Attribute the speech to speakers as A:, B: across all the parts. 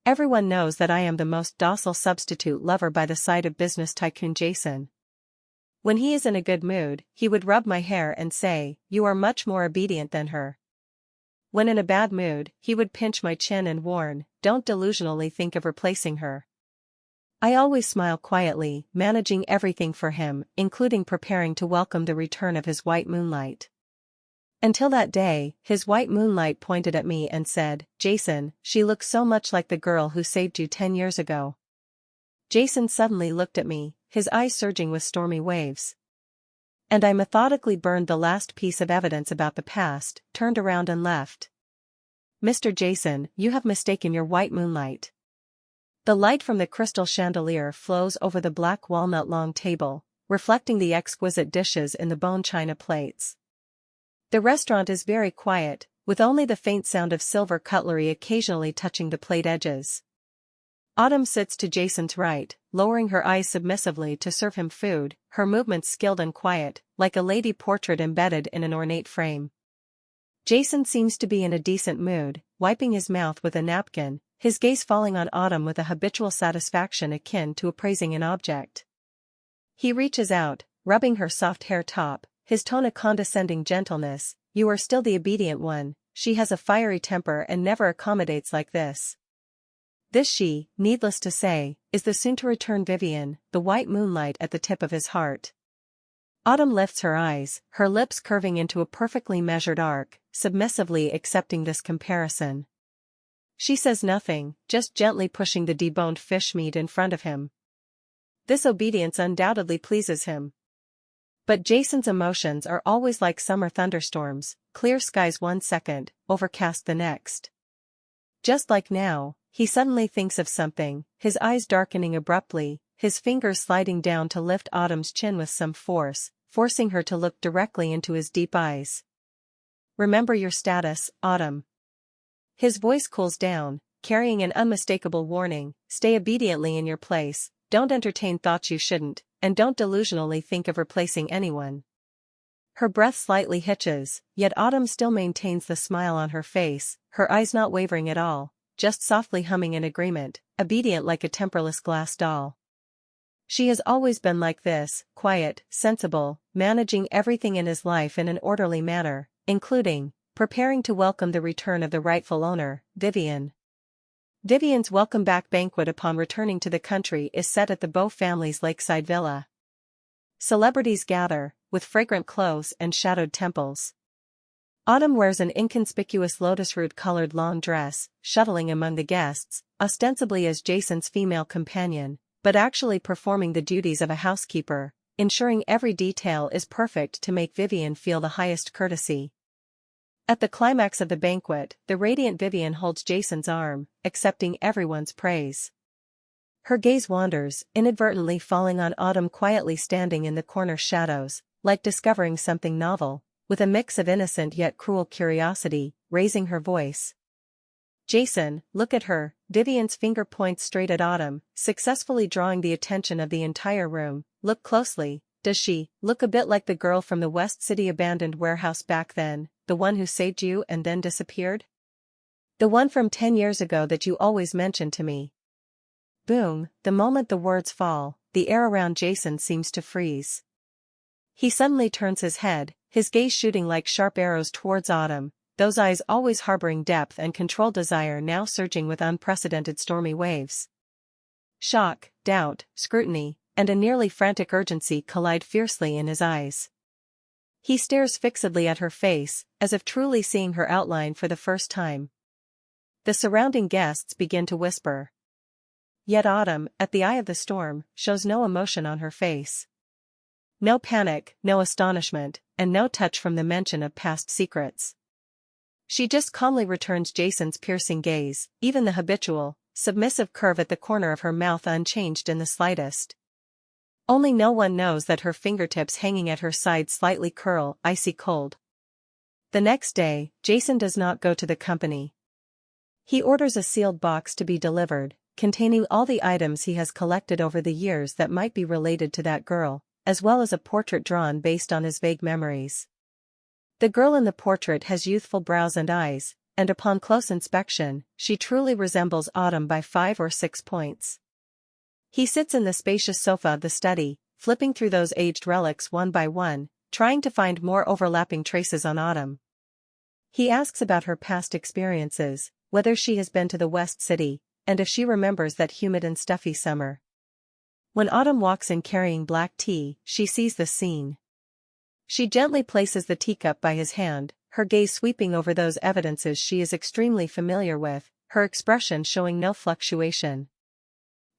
A: Everyone knows that I am the most docile substitute lover by the side of business tycoon Jason. When he is in a good mood, he would rub my hair and say, "You are much more obedient than her." When in a bad mood, he would pinch my chin and warn, "Don't delusionally think of replacing her." I always smile quietly, managing everything for him, including preparing to welcome the return of his white moonlight. Until that day, his white moonlight pointed at me and said, "Jason, she looks so much like the girl who saved you 10 years ago." Jason suddenly looked at me, his eyes surging with stormy waves. And I methodically burned the last piece of evidence about the past, turned around and left. "Mr. Jason, you have mistaken your white moonlight." The light from the crystal chandelier flows over the black walnut long table, reflecting the exquisite dishes in the bone china plates. The restaurant is very quiet, with only the faint sound of silver cutlery occasionally touching the plate edges. Autumn sits to Jason's right, lowering her eyes submissively to serve him food, her movements skilled and quiet, like a lady portrait embedded in an ornate frame. Jason seems to be in a decent mood, wiping his mouth with a napkin, his gaze falling on Autumn with a habitual satisfaction akin to appraising an object. He reaches out, rubbing her soft hair top, his tone a condescending gentleness. "You are still the obedient one, she has a fiery temper and never accommodates like this." This she, needless to say, is the soon-to-return Vivian, the white moonlight at the tip of his heart. Autumn lifts her eyes, her lips curving into a perfectly measured arc, submissively accepting this comparison. She says nothing, just gently pushing the deboned fish meat in front of him. This obedience undoubtedly pleases him. But Jason's emotions are always like summer thunderstorms, clear skies one second, overcast the next. Just like now, he suddenly thinks of something, his eyes darkening abruptly, his fingers sliding down to lift Autumn's chin with some force, forcing her to look directly into his deep eyes. "Remember your status, Autumn." His voice cools down, carrying an unmistakable warning, "Stay obediently in your place, don't entertain thoughts you shouldn't, and don't delusionally think of replacing anyone." Her breath slightly hitches, yet Autumn still maintains the smile on her face, her eyes not wavering at all, just softly humming in agreement, obedient like a temperless glass doll. She has always been like this, quiet, sensible, managing everything in his life in an orderly manner, including preparing to welcome the return of the rightful owner, Vivian. Vivian's welcome-back banquet upon returning to the country is set at the Beau family's lakeside villa. Celebrities gather, with fragrant clothes and shadowed temples. Autumn wears an inconspicuous lotus-root-colored lawn dress, shuttling among the guests, ostensibly as Jason's female companion, but actually performing the duties of a housekeeper, ensuring every detail is perfect to make Vivian feel the highest courtesy. At the climax of the banquet, the radiant Vivian holds Jason's arm, accepting everyone's praise. Her gaze wanders, inadvertently falling on Autumn quietly standing in the corner shadows, like discovering something novel, with a mix of innocent yet cruel curiosity, raising her voice. "Jason, look at her." Vivian's finger points straight at Autumn, successfully drawing the attention of the entire room. "Look closely. Does she look a bit like the girl from the West City abandoned warehouse back then, the one who saved you and then disappeared? The one from 10 years ago that you always mentioned to me?" Boom, the moment the words fall, the air around Jason seems to freeze. He suddenly turns his head, his gaze shooting like sharp arrows towards Autumn, those eyes always harboring depth and controlled desire now surging with unprecedented stormy waves. Shock, doubt, scrutiny, and a nearly frantic urgency collide fiercely in his eyes. He stares fixedly at her face, as if truly seeing her outline for the first time. The surrounding guests begin to whisper. Yet Autumn, at the eye of the storm, shows no emotion on her face. No panic, no astonishment, and no touch from the mention of past secrets. She just calmly returns Jason's piercing gaze, even the habitual, submissive curve at the corner of her mouth unchanged in the slightest. Only no one knows that her fingertips hanging at her side slightly curl, icy cold. The next day, Jason does not go to the company. He orders a sealed box to be delivered, containing all the items he has collected over the years that might be related to that girl, as well as a portrait drawn based on his vague memories. The girl in the portrait has youthful brows and eyes, and upon close inspection, she truly resembles Autumn by 5 or 6 points. He sits in the spacious sofa of the study, flipping through those aged relics one by one, trying to find more overlapping traces on Autumn. He asks about her past experiences, whether she has been to the West City, and if she remembers that humid and stuffy summer. When Autumn walks in carrying black tea, she sees the scene. She gently places the teacup by his hand, her gaze sweeping over those evidences she is extremely familiar with, her expression showing no fluctuation.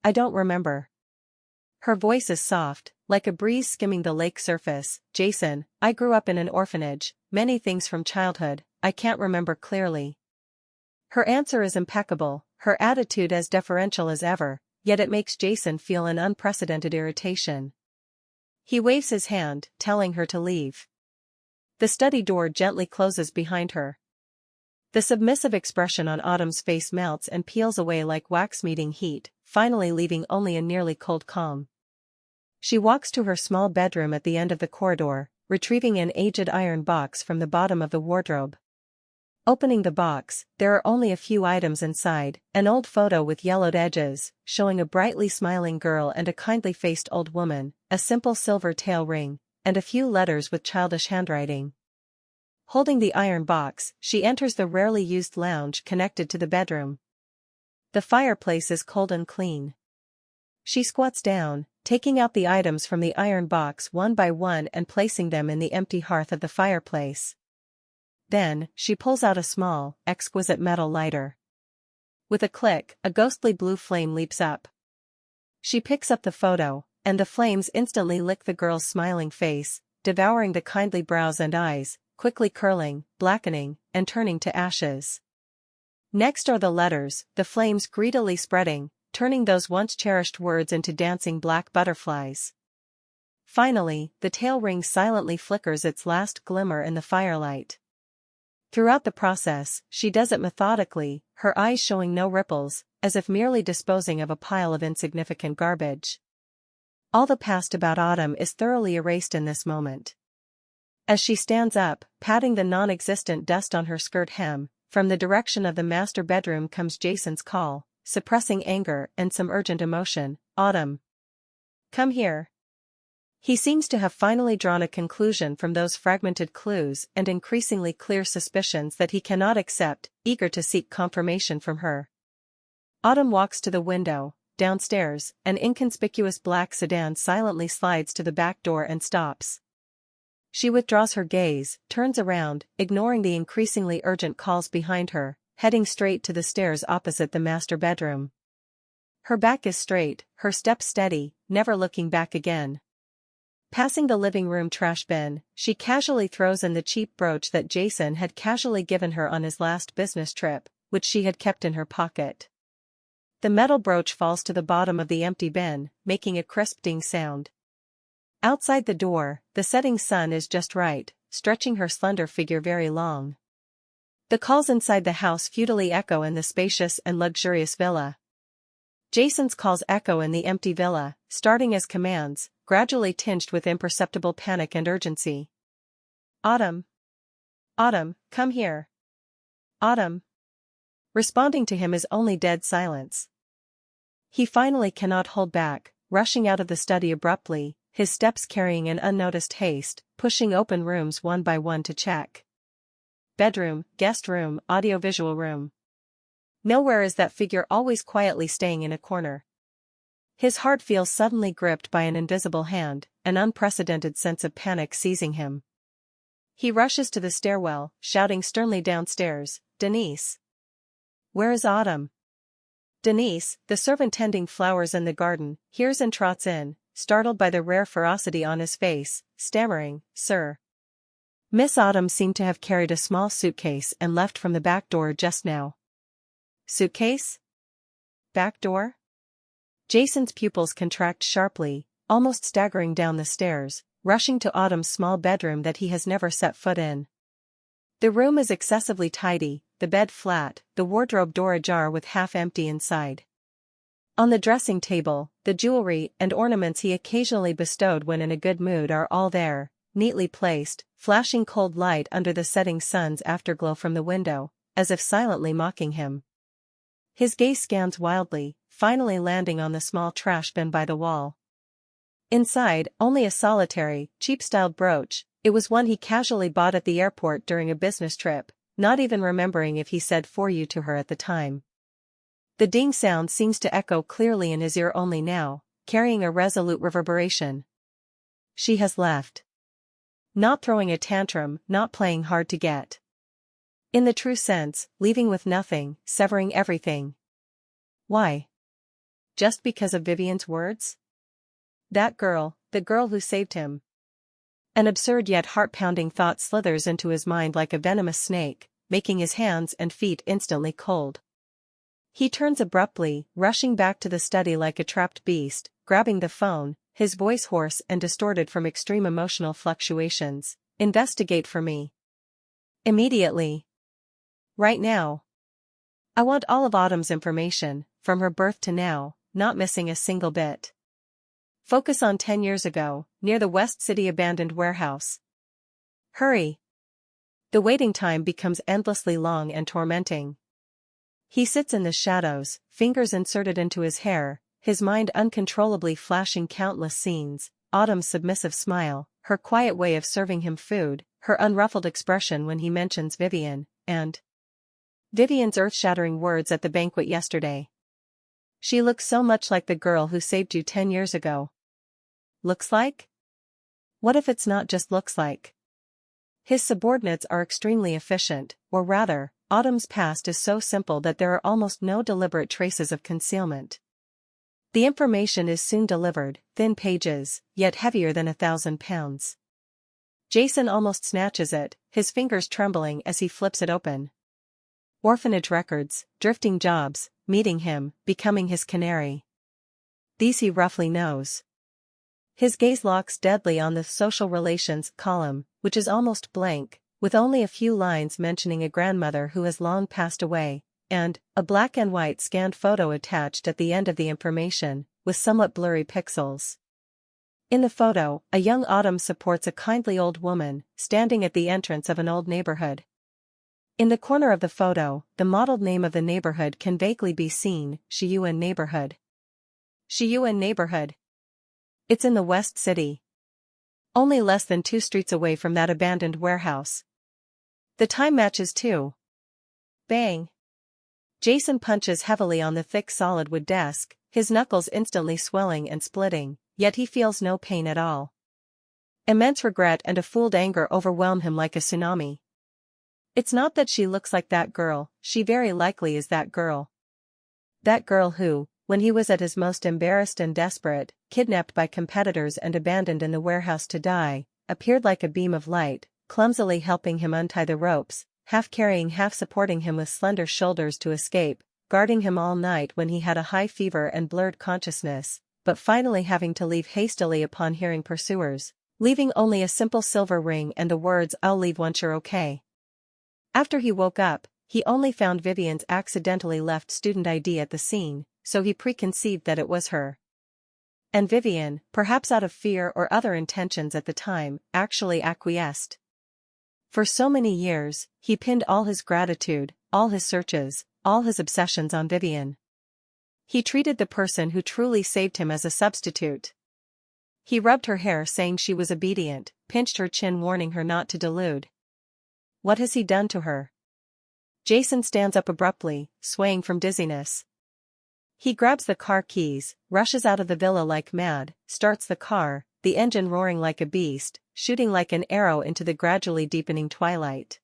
A: "I don't remember." Her voice is soft, like a breeze skimming the lake surface. "Jason, I grew up in an orphanage, many things from childhood, I can't remember clearly." Her answer is impeccable, her attitude as deferential as ever, yet it makes Jason feel an unprecedented irritation. He waves his hand, telling her to leave. The study door gently closes behind her. The submissive expression on Autumn's face melts and peels away like wax meeting heat, finally leaving only a nearly cold calm. She walks to her small bedroom at the end of the corridor, retrieving an aged iron box from the bottom of the wardrobe. Opening the box, there are only a few items inside: an old photo with yellowed edges, showing a brightly smiling girl and a kindly-faced old woman, a simple silver tail ring, and a few letters with childish handwriting. Holding the iron box, she enters the rarely used lounge connected to the bedroom. The fireplace is cold and clean. She squats down, taking out the items from the iron box one by one and placing them in the empty hearth of the fireplace. Then, she pulls out a small, exquisite metal lighter. With a click, a ghostly blue flame leaps up. She picks up the photo, and the flames instantly lick the girl's smiling face, devouring the kindly brows and eyes, quickly curling, blackening, and turning to ashes. Next are the letters, the flames greedily spreading, turning those once cherished words into dancing black butterflies. Finally, the tail ring silently flickers its last glimmer in the firelight. Throughout the process, she does it methodically, her eyes showing no ripples, as if merely disposing of a pile of insignificant garbage. All the past about Autumn is thoroughly erased in this moment. As she stands up, patting the non-existent dust on her skirt hem, from the direction of the master bedroom comes Jason's call, suppressing anger and some urgent emotion. "Autumn. Come here." He seems to have finally drawn a conclusion from those fragmented clues and increasingly clear suspicions that he cannot accept, eager to seek confirmation from her. Autumn walks to the window. Downstairs, an inconspicuous black sedan silently slides to the back door and stops. She withdraws her gaze, turns around, ignoring the increasingly urgent calls behind her, heading straight to the stairs opposite the master bedroom. Her back is straight, her steps steady, never looking back again. Passing the living room trash bin, she casually throws in the cheap brooch that Jason had casually given her on his last business trip, which she had kept in her pocket. The metal brooch falls to the bottom of the empty bin, making a crisp ding sound. Outside the door, the setting sun is just right, stretching her slender figure very long. The calls inside the house futilely echo in the spacious and luxurious villa. Jason's calls echo in the empty villa, starting as commands, gradually tinged with imperceptible panic and urgency. "Autumn. Autumn, come here. Autumn." Responding to him is only dead silence. He finally cannot hold back, rushing out of the study abruptly, his steps carrying in unnoticed haste, pushing open rooms one by one to check. Bedroom, guest room, audiovisual room. Nowhere is that figure always quietly staying in a corner. His heart feels suddenly gripped by an invisible hand, an unprecedented sense of panic seizing him. He rushes to the stairwell, shouting sternly downstairs, "Denise! Where is Autumn?" Denise, the servant tending flowers in the garden, hears and trots in, startled by the rare ferocity on his face, stammering, "Sir." Miss Autumn seemed to have carried a small suitcase and left from the back door just now. Suitcase? Back door? Jason's pupils contract sharply, almost staggering down the stairs, rushing to Autumn's small bedroom that he has never set foot in. The room is excessively tidy, the bed flat, the wardrobe door ajar with half empty inside. On the dressing table, the jewelry and ornaments he occasionally bestowed when in a good mood are all there, neatly placed, flashing cold light under the setting sun's afterglow from the window, as if silently mocking him. His gaze scans wildly, finally landing on the small trash bin by the wall. Inside, only a solitary, cheap-styled brooch. It was one he casually bought at the airport during a business trip, not even remembering if he said "for you" to her at the time. The ding sound seems to echo clearly in his ear only now, carrying a resolute reverberation. She has left. Not throwing a tantrum, not playing hard to get. In the true sense, leaving with nothing, severing everything. Why? Just because of Vivian's words? That girl, the girl who saved him. An absurd yet heart-pounding thought slithers into his mind like a venomous snake, making his hands and feet instantly cold. He turns abruptly, rushing back to the study like a trapped beast, grabbing the phone, his voice hoarse and distorted from extreme emotional fluctuations. "Investigate for me. Immediately. Right now. I want all of Autumn's information, from her birth to now, not missing a single bit. Focus on 10 years ago, near the West City abandoned warehouse. Hurry." The waiting time becomes endlessly long and tormenting. He sits in the shadows, fingers inserted into his hair, his mind uncontrollably flashing countless scenes: Autumn's submissive smile, her quiet way of serving him food, her unruffled expression when he mentions Vivian, and Vivian's earth-shattering words at the banquet yesterday. "She looks so much like the girl who saved you 10 years ago." Looks like? What if it's not just looks like? His subordinates are extremely efficient, or rather, Autumn's past is so simple that there are almost no deliberate traces of concealment. The information is soon delivered, thin pages, yet heavier than 1,000 pounds. Jason almost snatches it, his fingers trembling as he flips it open. Orphanage records, drifting jobs, meeting him, becoming his canary. These he roughly knows. His gaze locks deadly on the social relations column, which is almost blank, with only a few lines mentioning a grandmother who has long passed away, and a black and white scanned photo attached at the end of the information, with somewhat blurry pixels. In the photo, a young Autumn supports a kindly old woman, standing at the entrance of an old neighborhood. In the corner of the photo, the mottled name of the neighborhood can vaguely be seen: Shiyuan neighborhood. Shiyuan neighborhood. It's in the West City. Only less than 2 streets away from that abandoned warehouse. The time matches too. Bang. Jason punches heavily on the thick solid wood desk, his knuckles instantly swelling and splitting, yet he feels no pain at all. Immense regret and a fooled anger overwhelm him like a tsunami. It's not that she looks like that girl, she very likely is that girl. That girl who, when he was at his most embarrassed and desperate, kidnapped by competitors and abandoned in the warehouse to die, appeared like a beam of light, clumsily helping him untie the ropes, half carrying, half supporting him with slender shoulders to escape, guarding him all night when he had a high fever and blurred consciousness, but finally having to leave hastily upon hearing pursuers, leaving only a simple silver ring and the words, "I'll leave once you're okay." After he woke up, he only found Vivian's accidentally left student ID at the scene, so he preconceived that it was her. And Vivian, perhaps out of fear or other intentions at the time, actually acquiesced. For so many years, he pinned all his gratitude, all his searches, all his obsessions on Vivian. He treated the person who truly saved him as a substitute. He rubbed her hair saying she was obedient, pinched her chin warning her not to delude. What has he done to her? Jason stands up abruptly, swaying from dizziness. He grabs the car keys, rushes out of the villa like mad, starts the car, the engine roaring like a beast, shooting like an arrow into the gradually deepening twilight.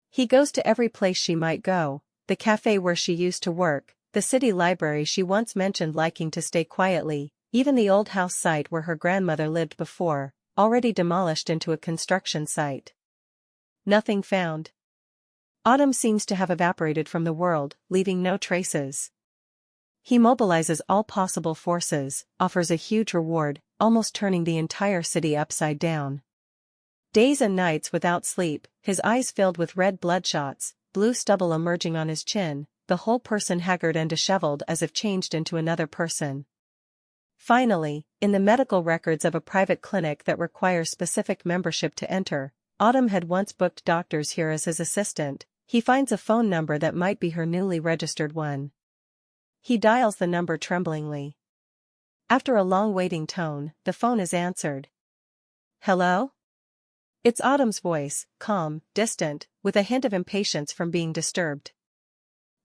A: He goes to every place she might go, the cafe where she used to work, the city library she once mentioned liking to stay quietly, even the old house site where her grandmother lived before, already demolished into a construction site. Nothing found. Autumn seems to have evaporated from the world, leaving no traces. He mobilizes all possible forces, offers a huge reward, almost turning the entire city upside down. Days and nights without sleep, his eyes filled with red bloodshots, blue stubble emerging on his chin, the whole person haggard and disheveled as if changed into another person. Finally, in the medical records of a private clinic that requires specific membership to enter, Autumn had once booked doctors here as his assistant. He finds a phone number that might be her newly registered one. He dials the number tremblingly. After a long waiting tone, the phone is answered. Hello? It's Autumn's voice, calm, distant, with a hint of impatience from being disturbed.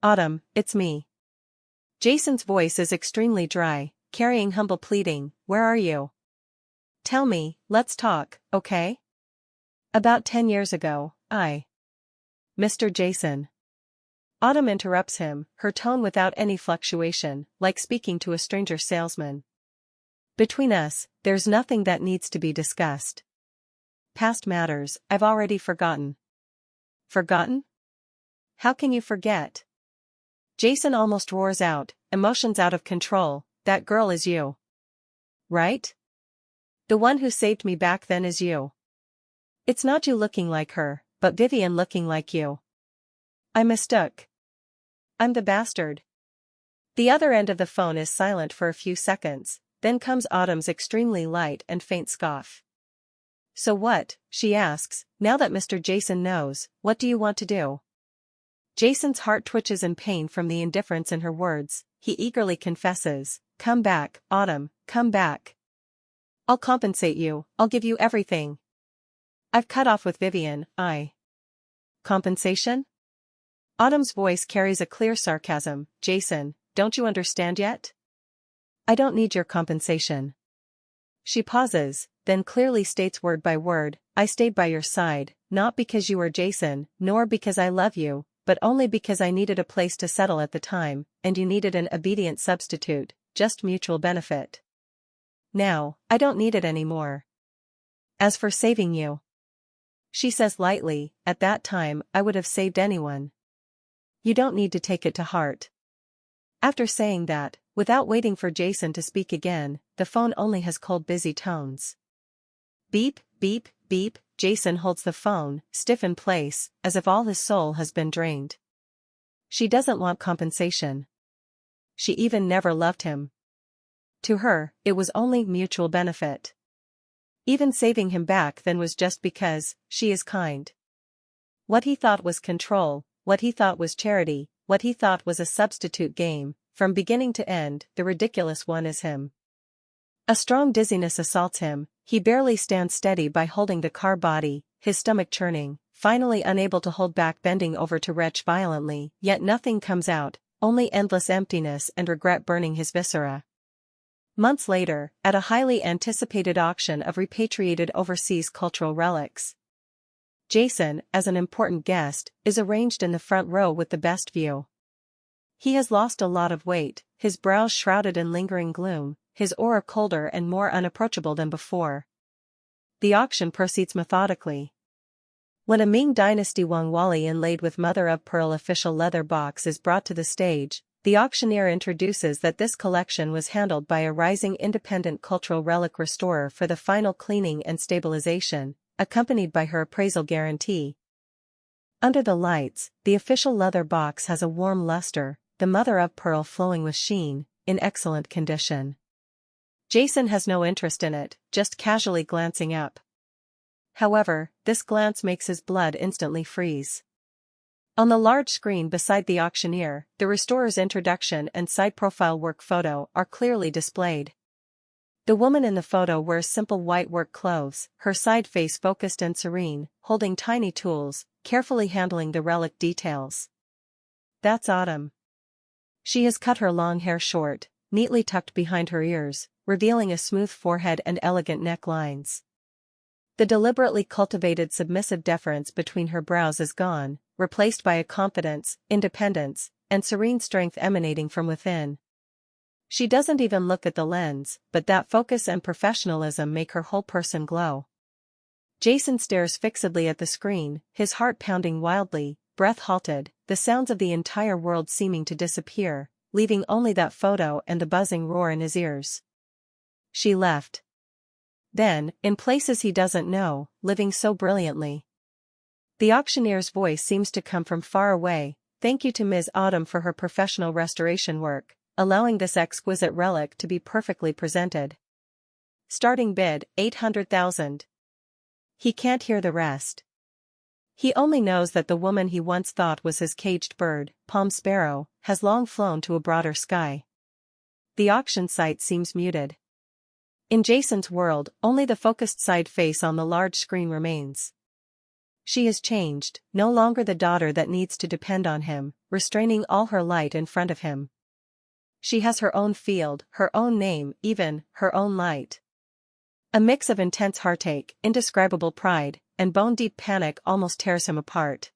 A: Autumn, it's me. Jason's voice is extremely dry, carrying humble pleading. Where are you? Tell me, let's talk, okay? About 10 years ago, Mr. Jason. Autumn interrupts him, her tone without any fluctuation, like speaking to a stranger salesman. Between us, there's nothing that needs to be discussed. Past matters, I've already forgotten. Forgotten? How can you forget? Jason almost roars out, emotions out of control. That girl is you. Right? The one who saved me back then is you. It's not you looking like her, but Vivian looking like you. I mistook. I'm the bastard. The other end of the phone is silent for a few seconds, then comes Autumn's extremely light and faint scoff. So what, she asks, now that Mr. Jason knows, what do you want to do? Jason's heart twitches in pain from the indifference in her words. He eagerly confesses, come back, Autumn, come back. I'll compensate you, I'll give you everything. I've cut off with Vivian, Compensation? Autumn's voice carries a clear sarcasm. Jason, don't you understand yet? I don't need your compensation. She pauses, then clearly states word by word, I stayed by your side, not because you were Jason, nor because I love you, but only because I needed a place to settle at the time, and you needed an obedient substitute, just mutual benefit. Now, I don't need it anymore. As for saving you, she says lightly, at that time I would have saved anyone. You don't need to take it to heart. After saying that, without waiting for Jason to speak again, the phone only has cold busy tones. Beep, beep, beep, Jason holds the phone, stiff in place, as if all his soul has been drained. She doesn't want compensation. She even never loved him. To her, it was only mutual benefit. Even saving him back then was just because, she is kind. What he thought was control, what he thought was charity, what he thought was a substitute game, from beginning to end, the ridiculous one is him. A strong dizziness assaults him, he barely stands steady by holding the car body, his stomach churning, finally unable to hold back bending over to retch violently, yet nothing comes out, only endless emptiness and regret burning his viscera. Months later, at a highly anticipated auction of repatriated overseas cultural relics, Jason, as an important guest, is arranged in the front row with the best view. He has lost a lot of weight, his brows shrouded in lingering gloom, his aura colder and more unapproachable than before. The auction proceeds methodically. When a Ming Dynasty Wangwali inlaid with mother-of-pearl official leather box is brought to the stage, the auctioneer introduces that this collection was handled by a rising independent cultural relic restorer for the final cleaning and stabilization, accompanied by her appraisal guarantee. Under the lights, the official leather box has a warm luster, the mother-of-pearl flowing with sheen, in excellent condition. Jason has no interest in it, just casually glancing up. However, this glance makes his blood instantly freeze. On the large screen beside the auctioneer, the restorer's introduction and side-profile work photo are clearly displayed. The woman in the photo wears simple white work clothes, her side face focused and serene, holding tiny tools, carefully handling the relic details. That's Autumn. She has cut her long hair short, neatly tucked behind her ears, revealing a smooth forehead and elegant necklines. The deliberately cultivated submissive deference between her brows is gone, replaced by a confidence, independence, and serene strength emanating from within. She doesn't even look at the lens, but that focus and professionalism make her whole person glow. Jason stares fixedly at the screen, his heart pounding wildly, breath halted, the sounds of the entire world seeming to disappear, leaving only that photo and the buzzing roar in his ears. She left. Then, in places he doesn't know, living so brilliantly. The auctioneer's voice seems to come from far away. Thank you to Ms. Autumn for her professional restoration work, allowing this exquisite relic to be perfectly presented. Starting bid, 800,000. He can't hear the rest. He only knows that the woman he once thought was his caged bird, Palm Sparrow, has long flown to a broader sky. The auction site seems muted. In Jason's world, only the focused side face on the large screen remains. She has changed, no longer the daughter that needs to depend on him, restraining all her light in front of him. She has her own field, her own name, even, her own light. A mix of intense heartache, indescribable pride, and bone-deep panic almost tears him apart.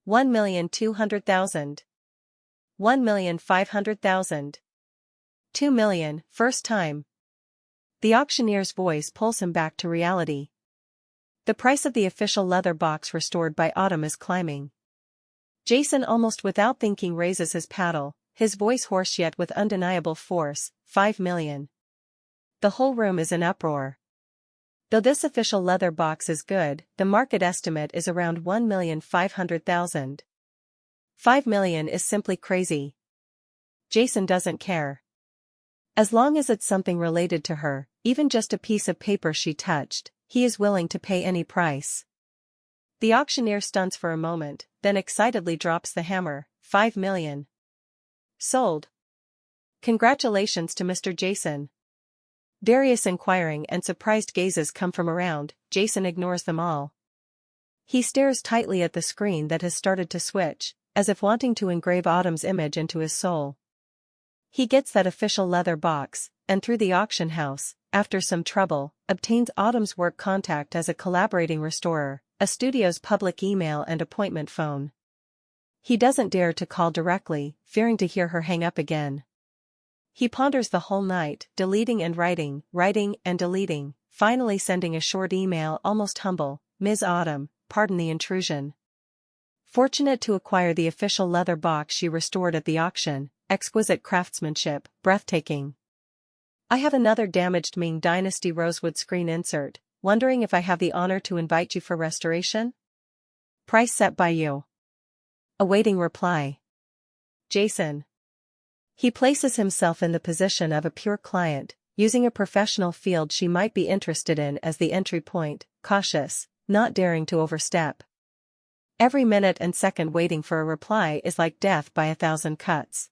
A: 1,200,000. 1,500,000. 2 million, first time. The auctioneer's voice pulls him back to reality. The price of the official leather box restored by Autumn is climbing. Jason almost without thinking raises his paddle, his voice hoarse yet with undeniable force, 5 million. The whole room is in uproar. Though this official leather box is good, the market estimate is around 1,500,000. 5 million is simply crazy. Jason doesn't care. As long as it's something related to her, even just a piece of paper she touched, he is willing to pay any price. The auctioneer stunts for a moment, then excitedly drops the hammer, 5 million. Sold. Congratulations to Mr. Jason. Various inquiring and surprised gazes come from around. Jason ignores them all. He stares tightly at the screen that has started to switch, as if wanting to engrave Autumn's image into his soul. He gets that official leather box, and through the auction house, after some trouble, obtains Autumn's work contact as a collaborating restorer, a studio's public email and appointment phone. He doesn't dare to call directly, fearing to hear her hang up again. He ponders the whole night, deleting and writing and deleting, finally sending a short email almost humble, Ms. Autumn, pardon the intrusion. Fortunate to acquire the official leather box she restored at the auction, exquisite craftsmanship, breathtaking. I have another damaged Ming Dynasty rosewood screen insert, wondering if I have the honor to invite you for restoration? Price set by you. Awaiting reply. Jason. He places himself in the position of a pure client, using a professional field she might be interested in as the entry point, cautious, not daring to overstep. Every minute and second waiting for a reply is like death by 1,000 cuts.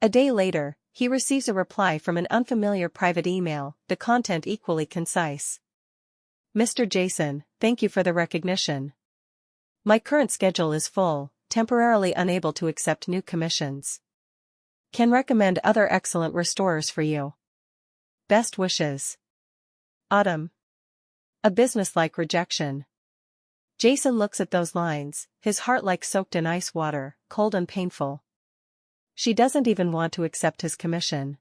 A: A day later, he receives a reply from an unfamiliar private email, the content equally concise. Mr. Jason, thank you for the recognition. My current schedule is full, temporarily unable to accept new commissions. Can recommend other excellent restorers for you. Best wishes. Autumn. A businesslike rejection. Jason looks at those lines, his heart like soaked in ice water, cold and painful. She doesn't even want to accept his commission.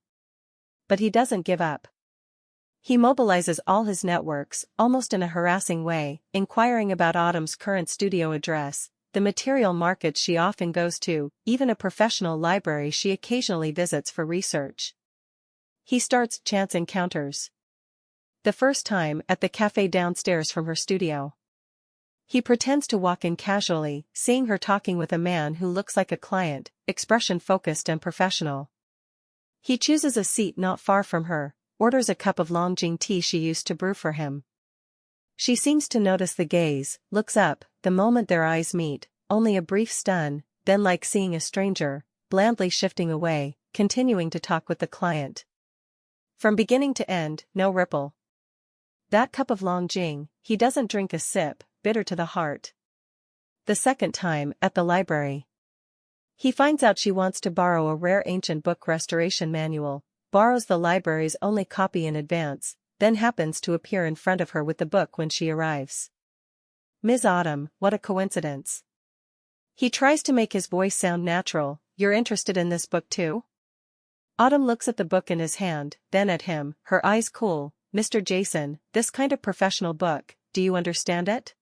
A: But he doesn't give up. He mobilizes all his networks, almost in a harassing way, inquiring about Autumn's current studio address, the material markets she often goes to, even a professional library she occasionally visits for research. He starts chance encounters. The first time, at the cafe downstairs from her studio. He pretends to walk in casually, seeing her talking with a man who looks like a client, expression-focused and professional. He chooses a seat not far from her, orders a cup of Longjing tea she used to brew for him. She seems to notice the gaze, looks up, the moment their eyes meet, only a brief stun, then like seeing a stranger, blandly shifting away, continuing to talk with the client. From beginning to end, no ripple. That cup of Longjing, he doesn't drink a sip, bitter to the heart. The second time, at the library. He finds out she wants to borrow a rare ancient book restoration manual, borrows the library's only copy in advance, then happens to appear in front of her with the book when she arrives. Ms. Autumn, what a coincidence. He tries to make his voice sound natural. You're interested in this book too? Autumn looks at the book in his hand, then at him, her eyes cool. Mr. Jason, this kind of professional book, do you understand it?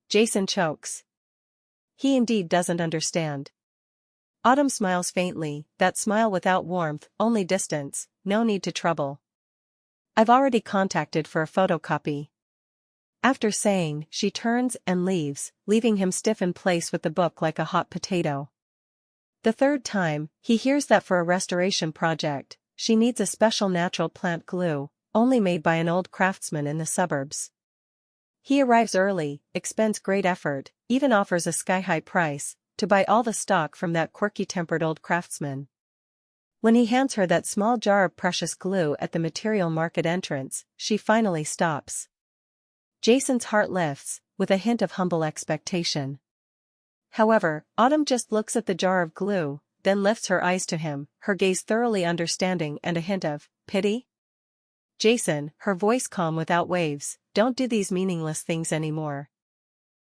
A: Jason chokes. He indeed doesn't understand. Autumn smiles faintly, that smile without warmth, only distance, no need to trouble. I've already contacted for a photocopy. After saying, she turns and leaves, leaving him stiff in place with the book like a hot potato. The third time, he hears that for a restoration project, she needs a special natural plant glue, only made by an old craftsman in the suburbs. He arrives early, expends great effort, even offers a sky-high price, to buy all the stock from that quirky-tempered old craftsman. When he hands her that small jar of precious glue at the material market entrance, she finally stops. Jason's heart lifts, with a hint of humble expectation. However, Autumn just looks at the jar of glue, then lifts her eyes to him, her gaze thoroughly understanding and a hint of pity. Jason, her voice calm without waves, don't do these meaningless things anymore.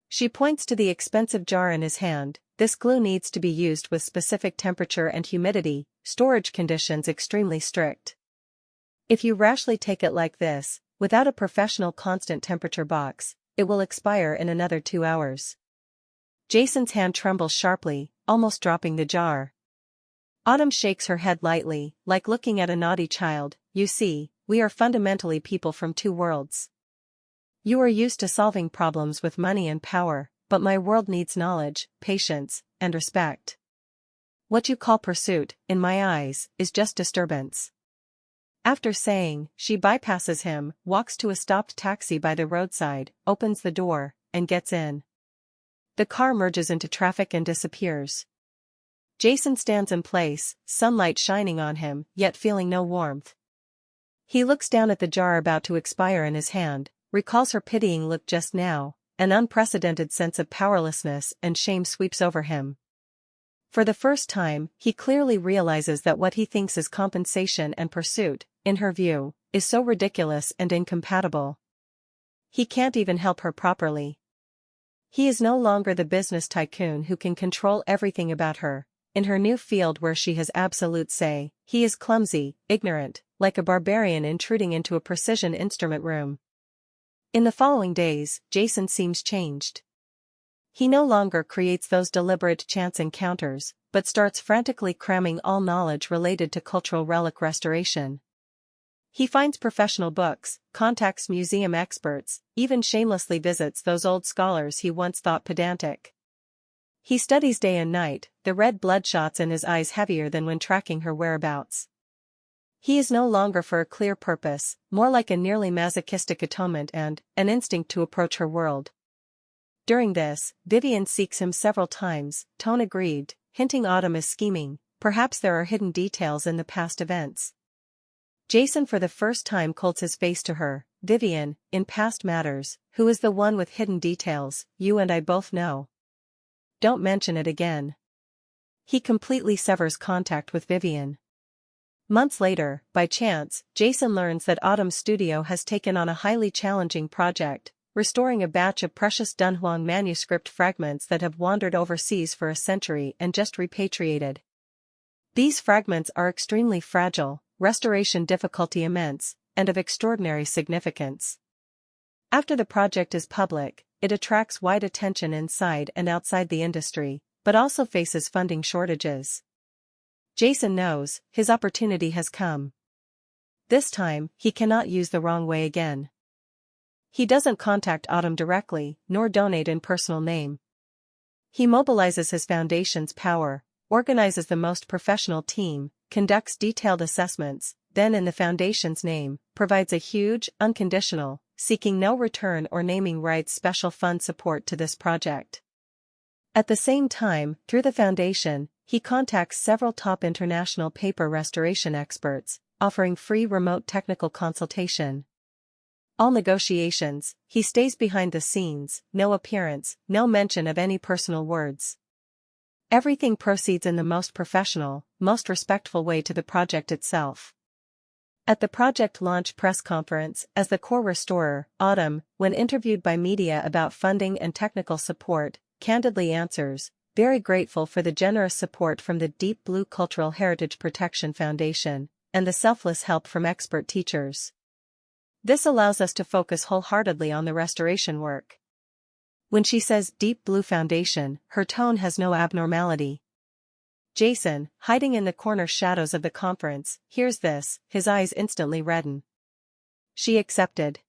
A: She points to the expensive jar in his hand. This glue needs to be used with specific temperature and humidity, storage conditions extremely strict. If you rashly take it like this, without a professional constant temperature box, it will expire in another 2 hours. Jason's hand trembles sharply, almost dropping the jar. Autumn shakes her head lightly, like looking at a naughty child. You see, we are fundamentally people from two worlds. You are used to solving problems with money and power, but my world needs knowledge, patience, and respect. What you call pursuit, in my eyes, is just disturbance. After saying, she bypasses him, walks to a stopped taxi by the roadside, opens the door, and gets in. The car merges into traffic and disappears. Jason stands in place, sunlight shining on him, yet feeling no warmth. He looks down at the jar about to expire in his hand, recalls her pitying look just now. An unprecedented sense of powerlessness and shame sweeps over him. For the first time, he clearly realizes that what he thinks is compensation and pursuit, in her view, is so ridiculous and incompatible. He can't even help her properly. He is no longer the business tycoon who can control everything about her. In her new field where she has absolute say, he is clumsy, ignorant, like a barbarian intruding into a precision instrument room. In the following days, Jason seems changed. He no longer creates those deliberate chance encounters, but starts frantically cramming all knowledge related to cultural relic restoration. He finds professional books, contacts museum experts, even shamelessly visits those old scholars he once thought pedantic. He studies day and night, the red bloodshots in his eyes heavier than when tracking her whereabouts. He is no longer for a clear purpose, more like a nearly masochistic atonement and an instinct to approach her world. During this, Vivian seeks him several times, tone aggrieved, hinting Autumn is scheming, perhaps there are hidden details in the past events. Jason for the first time colds his face to her. Vivian, in past matters, who is the one with hidden details, you and I both know. Don't mention it again. He completely severs contact with Vivian. Months later, by chance, Jason learns that Autumn's studio has taken on a highly challenging project, restoring a batch of precious Dunhuang manuscript fragments that have wandered overseas for a century and just repatriated. These fragments are extremely fragile, restoration difficulty immense, and of extraordinary significance. After the project is public, it attracts wide attention inside and outside the industry, but also faces funding shortages. Jason knows, his opportunity has come. This time, he cannot use the wrong way again. He doesn't contact Autumn directly, nor donate in personal name. He mobilizes his foundation's power, organizes the most professional team, conducts detailed assessments, then in the foundation's name, provides a huge, unconditional, seeking no return or naming rights special fund support to this project. At the same time, through the foundation, he contacts several top international paper restoration experts, offering free remote technical consultation. All negotiations, he stays behind the scenes, no appearance, no mention of any personal words. Everything proceeds in the most professional, most respectful way to the project itself. At the project launch press conference, as the core restorer, Autumn, when interviewed by media about funding and technical support, candidly answers, very grateful for the generous support from the Deep Blue Cultural Heritage Protection Foundation, and the selfless help from expert teachers. This allows us to focus wholeheartedly on the restoration work. When she says Deep Blue Foundation, her tone has no abnormality. Jason, hiding in the corner shadows of the conference, hears this, his eyes instantly redden. She accepted.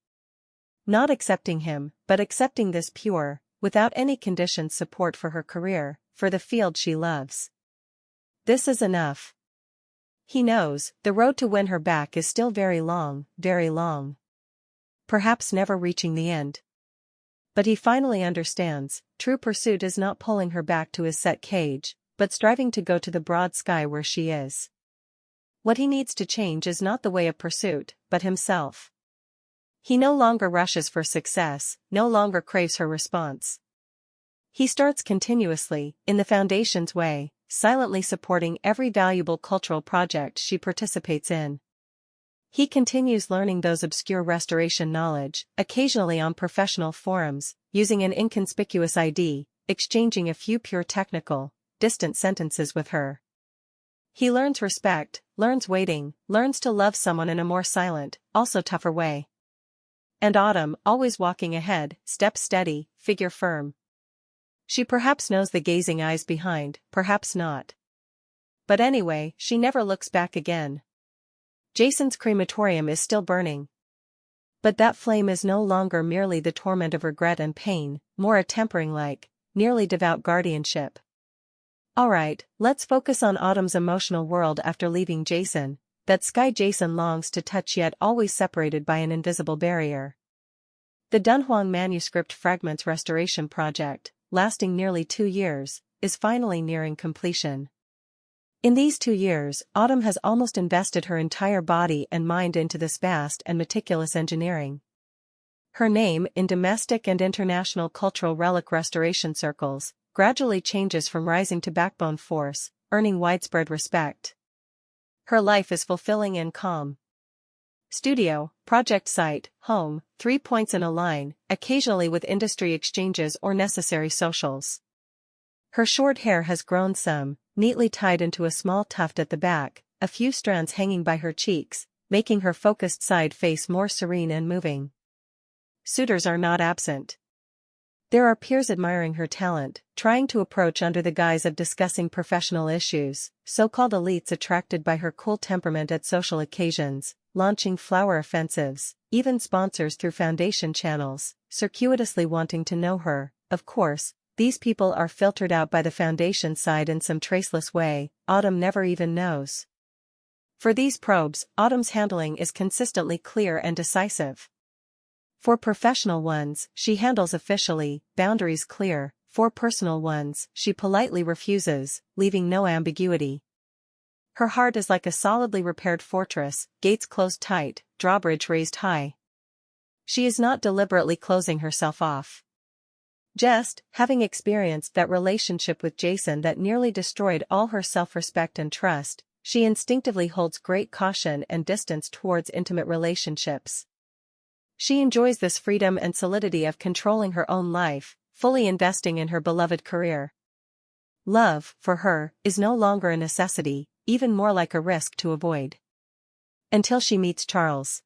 A: Not accepting him, but accepting this pure, without any conditions support for her career, for the field she loves. This is enough. He knows, the road to win her back is still very long, perhaps never reaching the end. But he finally understands, true pursuit is not pulling her back to his set cage, but striving to go to the broad sky where she is. What he needs to change is not the way of pursuit, but himself. He no longer rushes for success, no longer craves her response. He starts continuously, in the Foundation's way, silently supporting every valuable cultural project she participates in. He continues learning those obscure restoration knowledge, occasionally on professional forums, using an inconspicuous ID, exchanging a few pure technical, distant sentences with her. He learns respect, learns waiting, learns to love someone in a more silent, also tougher way. And Autumn, always walking ahead, step steady, figure firm. She perhaps knows the gazing eyes behind, perhaps not. But anyway, she never looks back again. Jason's crematorium is still burning. But that flame is no longer merely the torment of regret and pain, more a tempering-like, nearly devout guardianship. Alright, let's focus on Autumn's emotional world after leaving Jason, that sky Jason longs to touch yet always separated by an invisible barrier. The Dunhuang manuscript fragments restoration project, lasting nearly 2 years, is finally nearing completion. In these 2 years, Autumn has almost invested her entire body and mind into this vast and meticulous engineering. Her name, in domestic and international cultural relic restoration circles, gradually changes from rising to backbone force, earning widespread respect. Her life is fulfilling and calm. Studio, project site, home, 3 points in a line, occasionally with industry exchanges or necessary socials. Her short hair has grown some, neatly tied into a small tuft at the back, a few strands hanging by her cheeks, making her focused side face more serene and moving. Suitors are not absent. There are peers admiring her talent, trying to approach under the guise of discussing professional issues, so-called elites attracted by her cool temperament at social occasions, launching flower offensives, even sponsors through Foundation channels, circuitously wanting to know her. Of course, these people are filtered out by the Foundation side in some traceless way, Autumn never even knows. For these probes, Autumn's handling is consistently clear and decisive. For professional ones, she handles officially, boundaries clear. For personal ones, she politely refuses, leaving no ambiguity. Her heart is like a solidly repaired fortress, gates closed tight, drawbridge raised high. She is not deliberately closing herself off. Just, having experienced that relationship with Jason that nearly destroyed all her self-respect and trust, she instinctively holds great caution and distance towards intimate relationships. She enjoys this freedom and solidity of controlling her own life, fully investing in her beloved career. Love, for her, is no longer a necessity, even more like a risk to avoid. Until she meets Charles.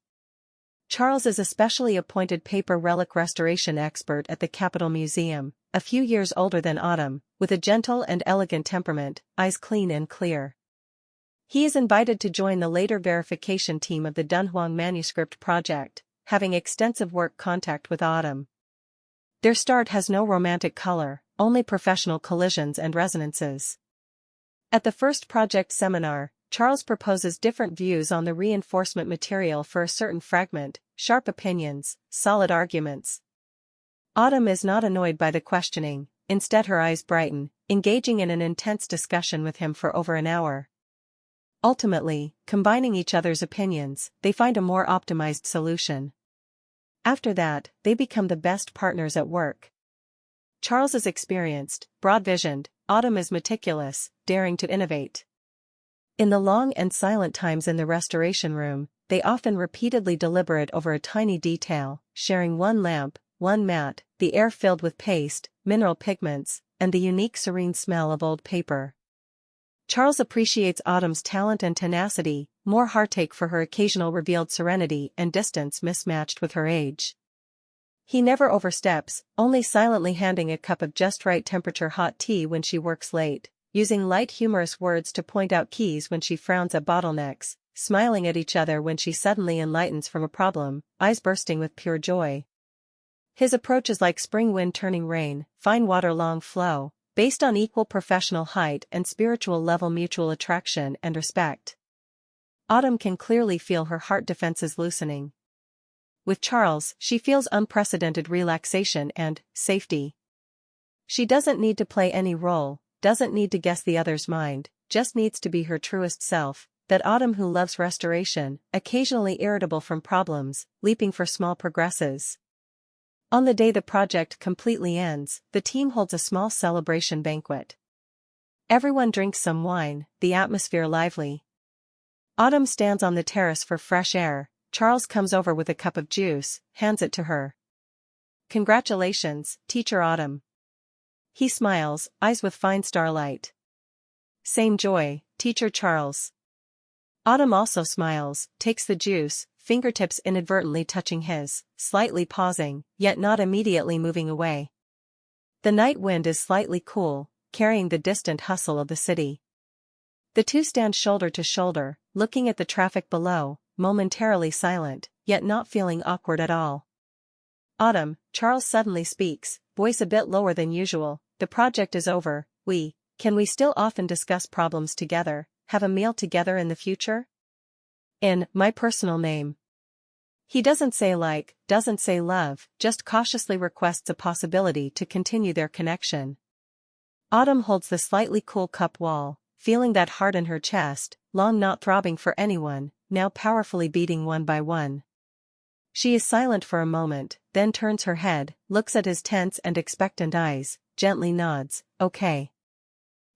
A: Charles is a specially appointed paper relic restoration expert at the Capitol Museum, a few years older than Autumn, with a gentle and elegant temperament, eyes clean and clear. He is invited to join the later verification team of the Dunhuang manuscript project, having extensive work contact with Autumn. Their start has no romantic color, only professional collisions and resonances. At the first project seminar, Charles proposes different views on the reinforcement material for a certain fragment, sharp opinions, solid arguments. Autumn is not annoyed by the questioning, instead her eyes brighten, engaging in an intense discussion with him for over an hour. Ultimately, combining each other's opinions, they find a more optimized solution. After that, they become the best partners at work. Charles is experienced, broad-visioned, Autumn is meticulous, daring to innovate. In the long and silent times in the restoration room, they often repeatedly deliberate over a tiny detail, sharing one lamp, one mat, the air filled with paste, mineral pigments, and the unique serene smell of old paper. Charles appreciates Autumn's talent and tenacity, more heartache for her occasional revealed serenity and distance mismatched with her age. He never oversteps, only silently handing a cup of just right temperature hot tea when she works late, using light humorous words to point out keys when she frowns at bottlenecks, smiling at each other when she suddenly enlightens from a problem, eyes bursting with pure joy. His approach is like spring wind turning rain, fine water long flow, based on equal professional height and spiritual level mutual attraction and respect. Autumn can clearly feel her heart defenses loosening. With Charles, she feels unprecedented relaxation and safety. She doesn't need to play any role, doesn't need to guess the other's mind, just needs to be her truest self, that Autumn who loves restoration, occasionally irritable from problems, leaping for small progresses. On the day the project completely ends, the team holds a small celebration banquet. Everyone drinks some wine, the atmosphere lively. Autumn stands on the terrace for fresh air. Charles comes over with a cup of juice, hands it to her. "Congratulations, Teacher Autumn." He smiles, eyes with fine starlight. "Same joy, Teacher Charles." Autumn also smiles, takes the juice, fingertips inadvertently touching his, slightly pausing, yet not immediately moving away. The night wind is slightly cool, carrying the distant hustle of the city. The two stand shoulder to shoulder, looking at the traffic below, momentarily silent, yet not feeling awkward at all. "Autumn," Charles suddenly speaks, voice a bit lower than usual, "the project is over, can we still often discuss problems together, have a meal together in the future? In my personal name." He doesn't say like, doesn't say love, just cautiously requests a possibility to continue their connection. Autumn holds the slightly cool cup wall, feeling that heart in her chest, long not throbbing for anyone, now powerfully beating one by one. She is silent for a moment, then turns her head, looks at his tense and expectant eyes, gently nods, "Okay."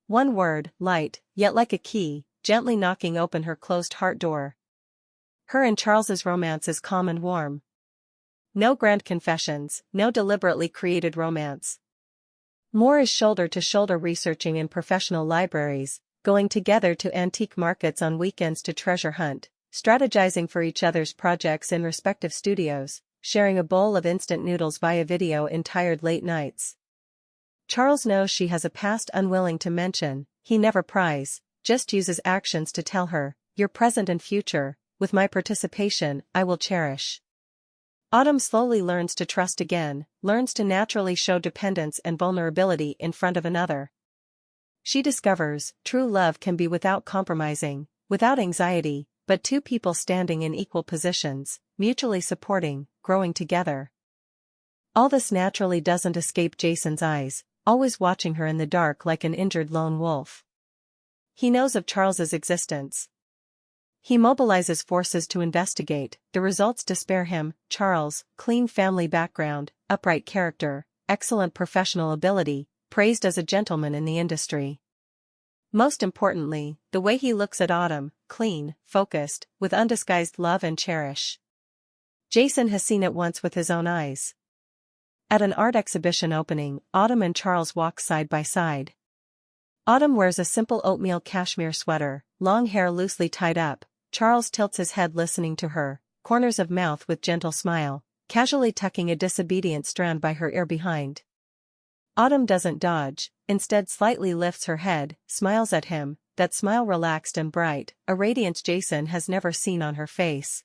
A: One word, light, yet like a key, gently knocking open her closed heart door. Her and Charles's romance is calm and warm. No grand confessions, no deliberately created romance. More is shoulder to shoulder researching in professional libraries, going together to antique markets on weekends to treasure hunt, strategizing for each other's projects in respective studios, sharing a bowl of instant noodles via video in tired late nights. Charles knows she has a past unwilling to mention, he never pries, just uses actions to tell her, "Your present and future, with my participation, I will cherish." Autumn slowly learns to trust again, learns to naturally show dependence and vulnerability in front of another. She discovers, true love can be without compromising, without anxiety, but two people standing in equal positions, mutually supporting, growing together. All this naturally doesn't escape Jason's eyes, always watching her in the dark like an injured lone wolf. He knows of Charles's existence. He mobilizes forces to investigate, the results despair him. Charles, clean family background, upright character, excellent professional ability, praised as a gentleman in the industry. Most importantly, the way he looks at Autumn, clean, focused, with undisguised love and cherish. Jason has seen it once with his own eyes. At an art exhibition opening, Autumn and Charles walk side by side. Autumn wears a simple oatmeal cashmere sweater, long hair loosely tied up. Charles tilts his head listening to her, corners of mouth with gentle smile, casually tucking a disobedient strand by her ear behind. Autumn doesn't dodge, instead slightly lifts her head, smiles at him, that smile relaxed and bright, a radiance Jason has never seen on her face.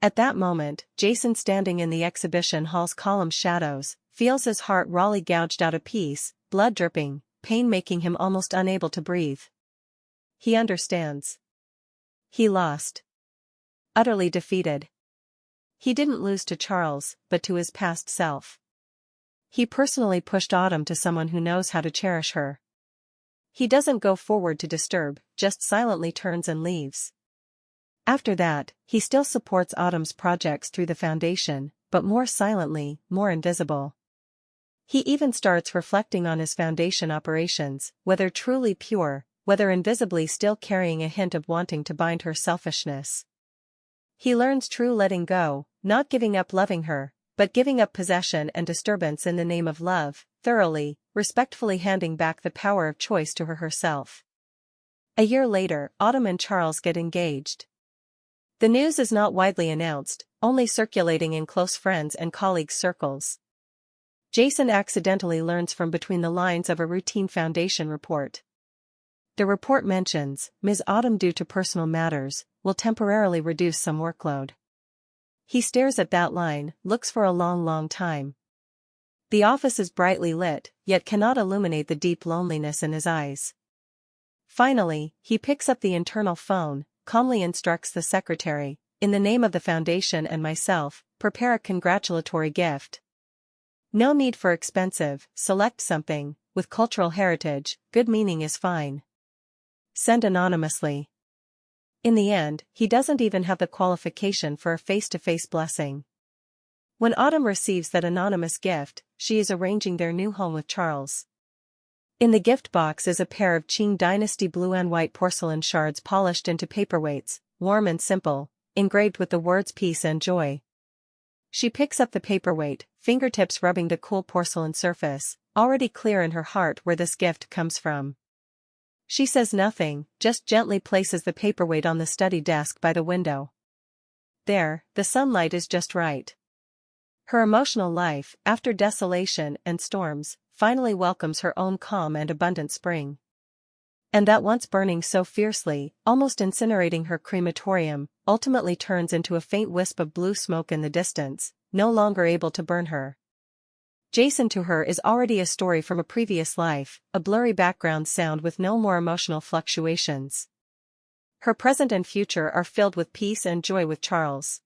A: At that moment, Jason standing in the exhibition hall's column shadows, feels his heart rawly gouged out a piece, blood dripping, pain making him almost unable to breathe. He understands. He lost. Utterly defeated. He didn't lose to Charles, but to his past self. He personally pushed Autumn to someone who knows how to cherish her. He doesn't go forward to disturb, just silently turns and leaves. After that, he still supports Autumn's projects through the foundation, but more silently, more invisible. He even starts reflecting on his foundation operations, whether truly pure, whether invisibly still carrying a hint of wanting to bind her selfishness. He learns true letting go, not giving up loving her, but giving up possession and disturbance in the name of love, thoroughly, respectfully handing back the power of choice to her herself. A year later, Autumn and Charles get engaged. The news is not widely announced, only circulating in close friends and colleagues' circles. Jason accidentally learns from between the lines of a routine foundation report. The report mentions, Ms. Autumn due to personal matters, will temporarily reduce some workload. He stares at that line, looks for a long time. The office is brightly lit, yet cannot illuminate the deep loneliness in his eyes. Finally, he picks up the internal phone, calmly instructs the secretary, in the name of the foundation and myself, prepare a congratulatory gift. No need for expensive, select something, with cultural heritage, good meaning is fine. Send anonymously. In the end, he doesn't even have the qualification for a face-to-face blessing. When Autumn receives that anonymous gift, she is arranging their new home with Charles. In the gift box is a pair of Qing Dynasty blue and white porcelain shards polished into paperweights, warm and simple, engraved with the words peace and joy. She picks up the paperweight, fingertips rubbing the cool porcelain surface, already clear in her heart where this gift comes from. She says nothing, just gently places the paperweight on the study desk by the window. There, the sunlight is just right. Her emotional life, after desolation and storms, finally welcomes her own calm and abundant spring. And that once burning so fiercely, almost incinerating her crematorium, ultimately turns into a faint wisp of blue smoke in the distance, no longer able to burn her. Jason to her is already a story from a previous life, a blurry background sound with no more emotional fluctuations. Her present and future are filled with peace and joy with Charles.